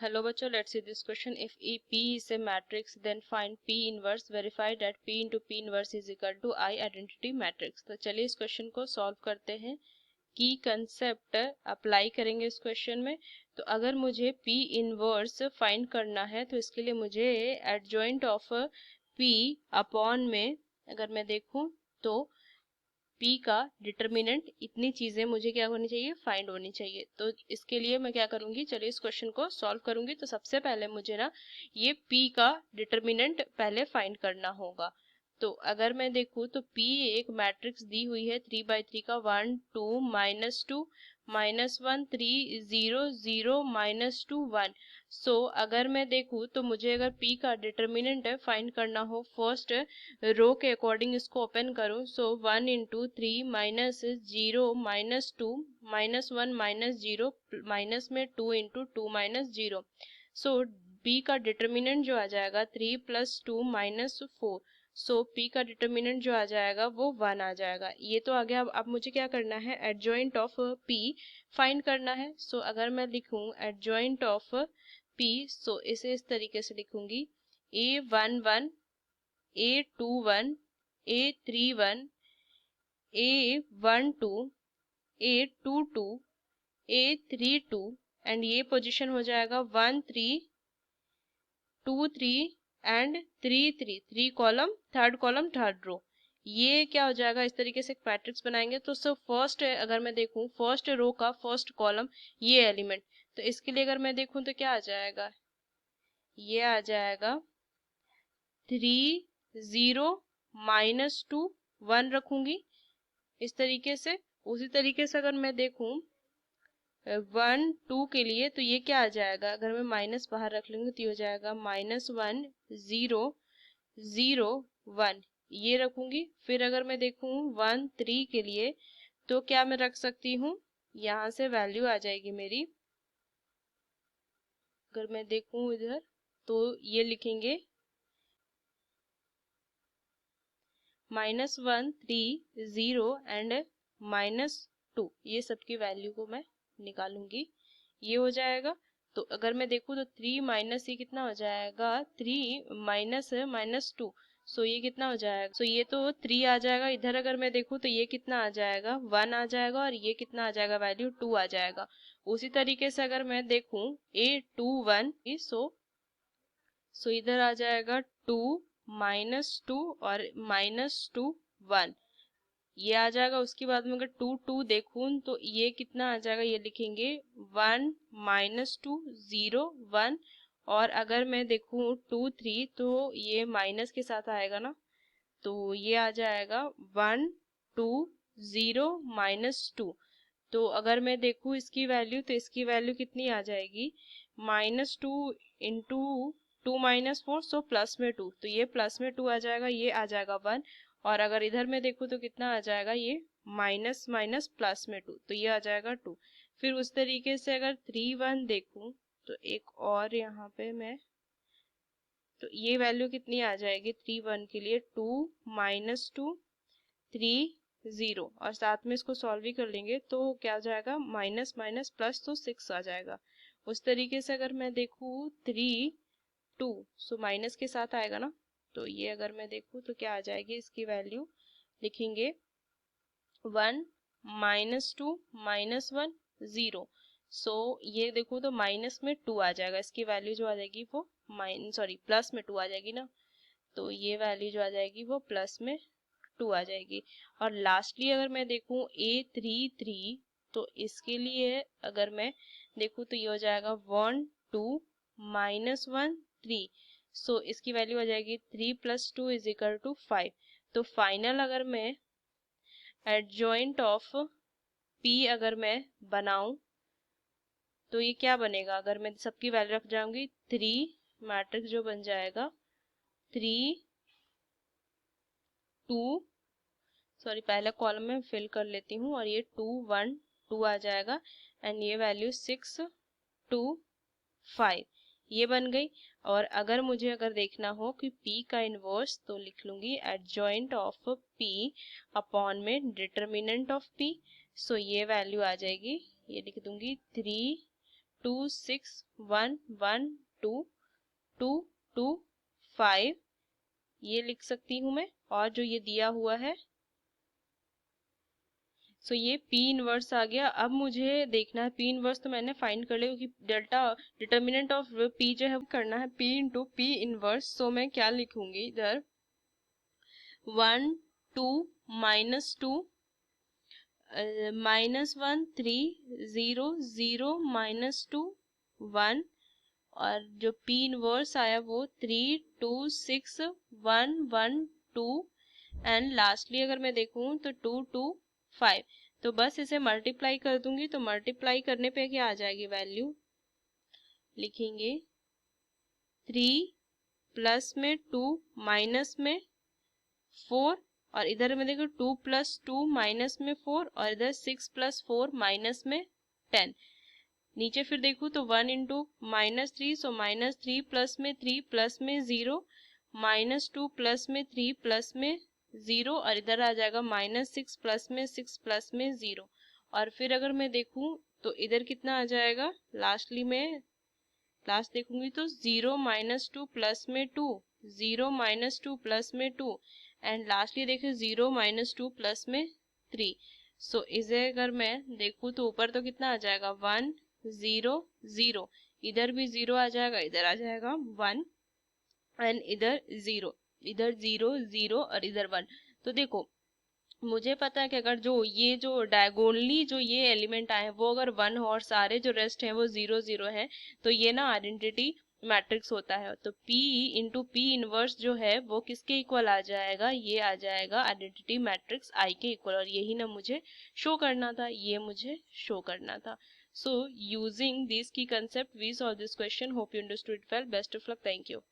Hello बच्चों, let's see this question. If P is a matrix, then find P inverse. Verify that P into P inverse is equal to I identity matrix. तो चलिए इस question को solve करते हैं. की concept apply करेंगे इस क्वेश्चन में. तो अगर मुझे P इनवर्स फाइंड करना है तो इसके लिए मुझे एडजॉइंट ऑफ P अपॉन में अगर मैं देखूं तो P का डिटर्मिनेंट इतनी चीजें मुझे क्या होनी चाहिए, फाइंड होनी चाहिए. तो इसके लिए मैं क्या करूंगी, चलिए इस क्वेश्चन को सॉल्व करूंगी. तो सबसे पहले मुझे ना ये P का डिटर्मिनेंट पहले फाइंड करना होगा. तो अगर मैं देखूं तो P एक मैट्रिक्स दी हुई है 3x3 का 1 2 -2 -1 3 0 0 -2 1. सो अगर मैं देखूं तो मुझे अगर P का डिटर्मिनेंट फाइंड करना हो, फर्स्ट रो के अकॉर्डिंग इसको ओपन करूं. सो 1 इंटू 3 माइनस 0 -2 -1 -0 माइनस में 2 इंटू 2 -0. सो P का डिटर्मिनेंट जो आ जाएगा 3 + 2 -4. सो P का डिटर्मिनेंट जो आ जाएगा वो 1 आ जाएगा. ये तो आ गया. अब मुझे क्या करना है, एडजॉइंट ऑफ P फाइंड करना है. सो अगर मैं लिखूं एडजॉइंट ऑफ P, सो इसे इस तरीके से लिखूंगी A11 A21 A31 A12 A22 A32 and ये पोजीशन हो जाएगा 1 3 2 3 एंड 3 3 3 कॉलम थर्ड रो. ये क्या हो जाएगा, इस तरीके से एक मैट्रिक्स बनाएंगे. तो सो फर्स्ट अगर मैं देखूं फर्स्ट रो का फर्स्ट कॉलम ये एलिमेंट, तो इसके लिए अगर मैं देखूं तो क्या आ जाएगा, ये आ जाएगा 3 0 -2 1 रखूंगी इस तरीके से. उसी तरीके से अगर मैं देखूं 1 2 के लिए तो ये क्या आ जाएगा, अगर मैं माइनस बाहर रख लूंगी तो ये हो जाएगा -1 0 0 1 ये रखूंगी. फिर अगर मैं देखूं 1 3 के लिए तो क्या मैं रख सकती हूँ, यहाँ से वैल्यू आ जाएगी मेरी. अगर मैं देखूं इधर तो ये लिखेंगे -1 3 0 एंड -2. ये सबकी वैल्यू को मैं निकालूंगी, ये हो जाएगा. तो अगर मैं देखूं तो 3 माइनस ये कितना हो जाएगा, 3 माइनस -2. सो ये कितना हो जाएगा, सो ये तो 3 आ जाएगा. इधर अगर मैं देखूं तो ये कितना आ जाएगा, 1 आ जाएगा. और ये कितना आ जाएगा, वैल्यू 2 आ जाएगा. उसी तरीके से अगर मैं देखूं A21, सो इधर आ जाएगा 2 -2 और -2 1 ये आ जाएगा. उसके बाद में अगर 2 2 देखूं तो ये कितना आ जाएगा, ये लिखेंगे 1 -2 0 1. और अगर मैं देखूं 2 3 तो ये माइनस के साथ आएगा ना, तो ये आ जाएगा 1 2 0 -2. तो अगर मैं देखूं इसकी वैल्यू तो इसकी वैल्यू कितनी आ जाएगी, -2 इंटू 2 -4, सो प्लस में 2. तो ये प्लस में 2 आ जाएगा, ये आ जाएगा 1. और अगर इधर में देखूं तो कितना आ जाएगा, ये माइनस माइनस प्लस में 2, तो ये आ जाएगा 2. फिर उस तरीके से अगर 3 1 देखूं तो एक और यहाँ पे मैं, तो ये वैल्यू कितनी आ जाएगी 3 1 के लिए, 2 -2 3 0. और साथ में इसको सॉल्व भी कर लेंगे तो क्या आ जाएगा, माइनस माइनस प्लस तो 6 आ जाएगा. उस तरीके से अगर मैं देखूं 3 2, सो माइनस के साथ आएगा ना, तो ये अगर मैं देखूं तो क्या आ जाएगी, इसकी वैल्यू लिखेंगे 1 -2 -1 0. सो ये देखो तो माइनस में 2 आ जाएगा, इसकी वैल्यू जो आ जाएगी वो प्लस में 2 आ जाएगी ना. तो ये वैल्यू जो आ जाएगी वो प्लस में 2 आ जाएगी. और लास्टली अगर मैं देखूं A33, तो इसके लिए अगर मैं देखूं तो ये हो जाएगा 1 2 -1 3. सो इसकी वैल्यू आ जाएगी 3 + 2 = 5. तो फाइनल अगर मैं एडजॉइंट ऑफ P अगर मैं बनाऊं तो ये क्या बनेगा, अगर मैं सबकी वैल्यू रख जाऊंगी 3 मैट्रिक्स जो बन जाएगा 3 2, पहले कॉलम में फिल कर लेती हूँ, और ये 2 1 2 आ जाएगा. एंड ये वैल्यू 6 2 5 ये बन गई. और अगर मुझे देखना हो कि P का इनवर्स, तो लिख लूंगी एडजॉइंट ऑफ P अपॉन में डिटर्मिनेंट ऑफ P. सो ये वैल्यू आ जाएगी, ये लिख दूंगी 3 2 6 1 1 2 2 2 5 ये लिख सकती हूँ मैं। और जो ये दिया हुआ है सो ये P इनवर्स आ गया। अब मुझे देखना है P इनवर्स तो मैंने फाइंड कर लिया क्योंकि डेल्टा डिटर्मिनेंट ऑफ P जो है वो करना है P इंटू P इनवर्स। सो मैं क्या लिखूंगी इधर 1 2 -2 -1 3 0 0 -2 1 और जो P इनवर्स आया वो 3 2 6 1 1 2 एंड लास्टली अगर मैं देखूं तो 2 2 5। तो बस इसे मल्टीप्लाई कर दूंगी तो मल्टीप्लाई करने पे क्या आ जाएगी वैल्यू, लिखेंगे 3 प्लस में 2 माइनस में 4 और इधर में देखो 2 + 2 माइनस में 4 और इधर 6 + 4 माइनस में 10। नीचे फिर देखूँ तो 1 इंटू -3 सो -3 प्लस में 3 प्लस में 0 -2 प्लस में 3 प्लस में 0 और इधर आ जाएगा -6 प्लस में 6 प्लस में 0। और फिर अगर मैं देखूं तो इधर कितना आ जाएगा, लास्टली में लास्ट देखूंगी तो 0 -2 प्लस में 2 0 -2 प्लस में 2 एंड लास्टली देखिए 0 -2 प्लस में 3। सो इसे अगर मैं देखूं तो ऊपर तो कितना आ जाएगा 1 0 0, इधर भी 0 आ जाएगा, इधर आ जाएगा 1 एंड इधर 0, इधर 0 0 और इधर 1। तो देखो मुझे पता है कि अगर जो ये जो डायगोनली जो ये एलिमेंट आए हैं वो अगर 1 और सारे जो रेस्ट हैं वो 0 0 है तो ये ना आइडेंटिटी मैट्रिक्स होता है। तो P इंटू P इनवर्स जो है वो किसके इक्वल आ जाएगा, ये आ जाएगा आइडेंटिटी मैट्रिक्स I के इक्वल। और यही ना मुझे शो करना था, ये मुझे शो करना था। So using these key concept we solve this question. Hope you understood it well. Best of luck. Thank you.